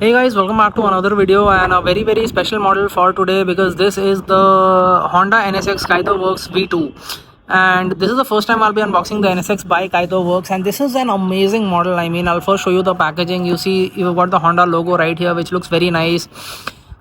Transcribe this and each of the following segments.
Hey guys, welcome back to another video and a very special model for today because this is the Honda NSX Kaido Works V2 and this is the first time I'll be unboxing the NSX by Kaido Works, and this is an amazing model. I mean, I'll first show you the packaging. You see you've got the Honda logo right here, which looks very nice.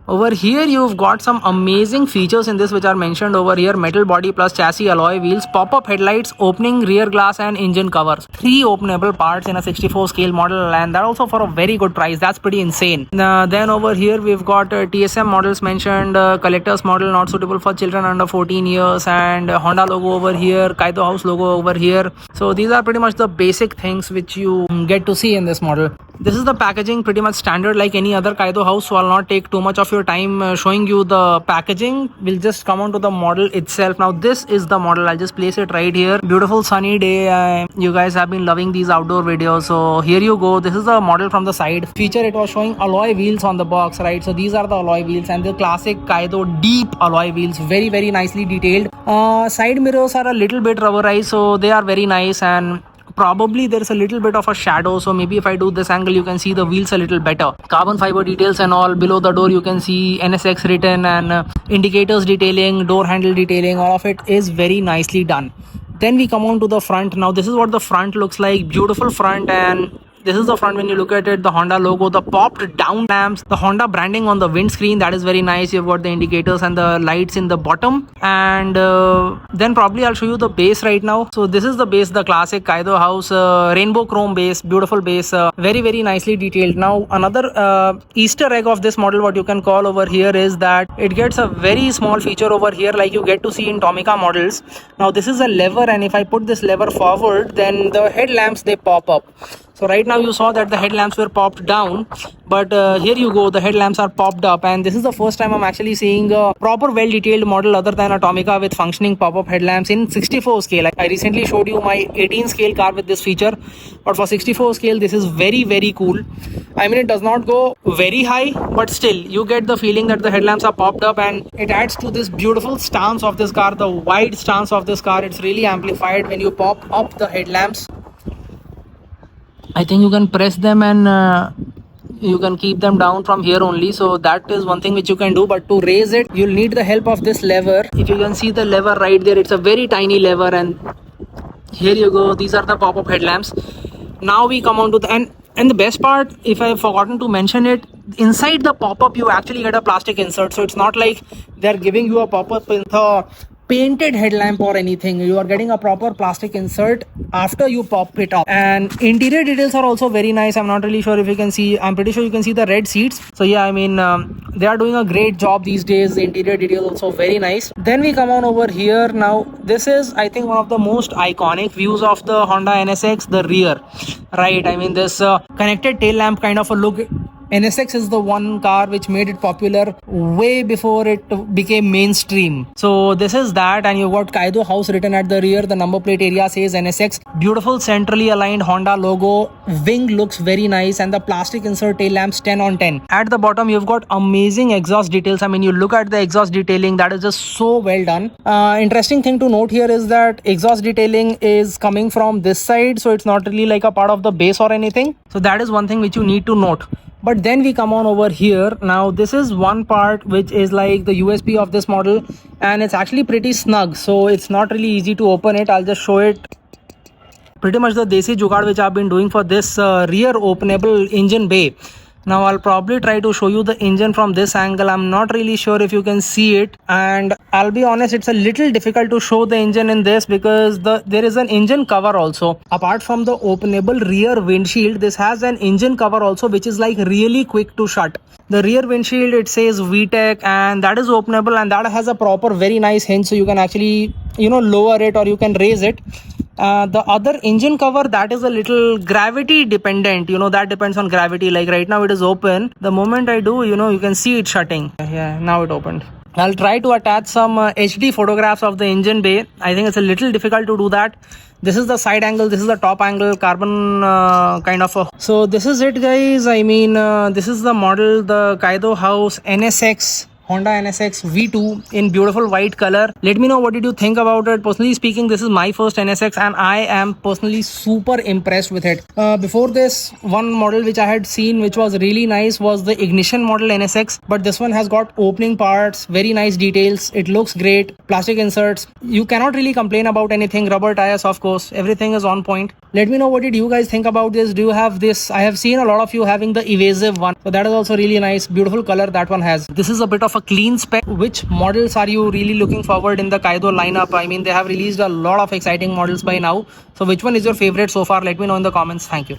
Over here you've got some amazing features in this which are mentioned over here: metal body plus chassis alloy wheels, pop-up headlights, opening rear glass and engine covers. 3 openable parts in a 64 scale model, and that also for a very good price. That's pretty insane. Then over here we've got TSM models mentioned, collector's model not suitable for children under 14 years, and Honda logo over here, Kaido House logo over here. So these are pretty much the basic things which you get to see in this model. This is the packaging, pretty much standard like any other Kaido house, so I'll not take too much of your time showing you the packaging. We'll just come on to the model itself. Now this is the model. I'll just place it right here. Beautiful sunny day. You guys have been loving these outdoor videos, so here you go. This is the model from the side. Feature, it was showing alloy wheels on the box, right? So these are the alloy wheels and the classic Kaido deep alloy wheels, very nicely detailed. Side mirrors are a little bit rubberized, so they are very nice, and probably there's a little bit of a shadow, so maybe if I do this angle you can see the wheels a little better. Carbon fiber details and all. Below the door you can see NSX written, and indicators detailing, door handle detailing, all of it is very nicely done. Then we come on to the front. Now this is what the front looks like. Beautiful front, and this is the front. When you look at it, the Honda logo, the popped down lamps, the Honda branding on the windscreen, that is very nice. You've got the indicators and the lights in the bottom, and then probably I'll show you the base right now. So this is the base, the classic Kaido house, rainbow chrome base, beautiful base, very nicely detailed. Now another Easter egg of this model, what you can call over here, is that it gets a very small feature over here like you get to see in Tomica models. Now this is a lever, and if I put this lever forward, then the headlamps, they pop up. So right now you saw that the headlamps were popped down, but here you go, the headlamps are popped up, and this is the first time I'm actually seeing a proper well detailed model other than a Tomica with functioning pop-up headlamps in 64 scale. I recently showed you my 18 scale car with this feature, but for 64 scale this is very cool. I mean, it does not go very high, but still you get the feeling that the headlamps are popped up, and it adds to this beautiful stance of this car, the wide stance of this car. It's really amplified when you pop up the headlamps. I think you can press them and you can keep them down from here only, so that is one thing which you can do, but to raise it you'll need the help of this lever. If you can see the lever right there, it's a very tiny lever, and here you go, these are the pop-up headlamps. Now we come on to the and the best part, if I've forgotten to mention it, inside the pop-up you actually get a plastic insert, so it's not like they're giving you a pop-up with a painted headlamp or anything. You are getting a proper plastic insert after you pop it up, and interior details are also very nice. I'm not really sure if you can see, I'm pretty sure you can see the red seats. So yeah, I mean, they are doing a great job these days. The interior details also very nice. Then we come on over here. Now this is, I think, one of the most iconic views of the Honda NSX, the rear, right? I mean, this connected tail lamp kind of a look. NSX is the one car which made it popular way before it became mainstream. So this is that, and you've got Kaido House written at the rear. The number plate area says NSX. Beautiful centrally aligned Honda logo. Wing looks very nice, and the plastic insert tail lamps 10 on 10. At the bottom you've got amazing exhaust details. I mean, you look at the exhaust detailing, that is just so well done. Interesting thing to note here is that exhaust detailing is coming from this side, so it's not really like a part of the base or anything. So that is one thing which you need to note. But then we come on over here. Now this is one part which is like the USP of this model, and it's actually pretty snug, so it's not really easy to open it. I'll just show it. Pretty much the desi jugaad which I've been doing for this rear openable engine bay. Now I'll probably try to show you the engine from this angle. I'm not really sure if you can see it, and I'll be honest, it's a little difficult to show the engine in this because there is an engine cover also. Apart from the openable rear windshield, this has an engine cover also which is like really quick to shut. The rear windshield, it says VTEC, and that is openable, and that has a proper very nice hinge, so you can actually, you know, lower it or you can raise it. The other engine cover, that is a little gravity dependent, you know, that depends on gravity. Like right now it is open. The moment I do, you know, you can see it shutting. Yeah, now it opened. I'll try to attach some HD photographs of the engine bay. I think it's a little difficult to do that. This is the side angle, this is the top angle, carbon kind of a. So this is it, guys. I mean, this is the model, the Kaido House NSX Honda NSX V2 in beautiful white color. Let me know what did you think about it. Personally speaking, this is my first NSX and I am personally super impressed with it. Before this, one model which I had seen which was really nice was the Ignition model NSX, but this one has got opening parts, very nice details. It looks great, plastic inserts. You cannot really complain about anything. Rubber tires, of course, everything is on point. Let me know what did you guys think about this. Do you have this? I have seen a lot of you having the Evasive one, so that is also really nice. Beautiful color that one has. This is a bit of a clean spec. Which models are you really looking forward in the Kaido lineup? I mean, they have released a lot of exciting models by now, so which one is your favorite so far? Let me know in the comments. Thank you.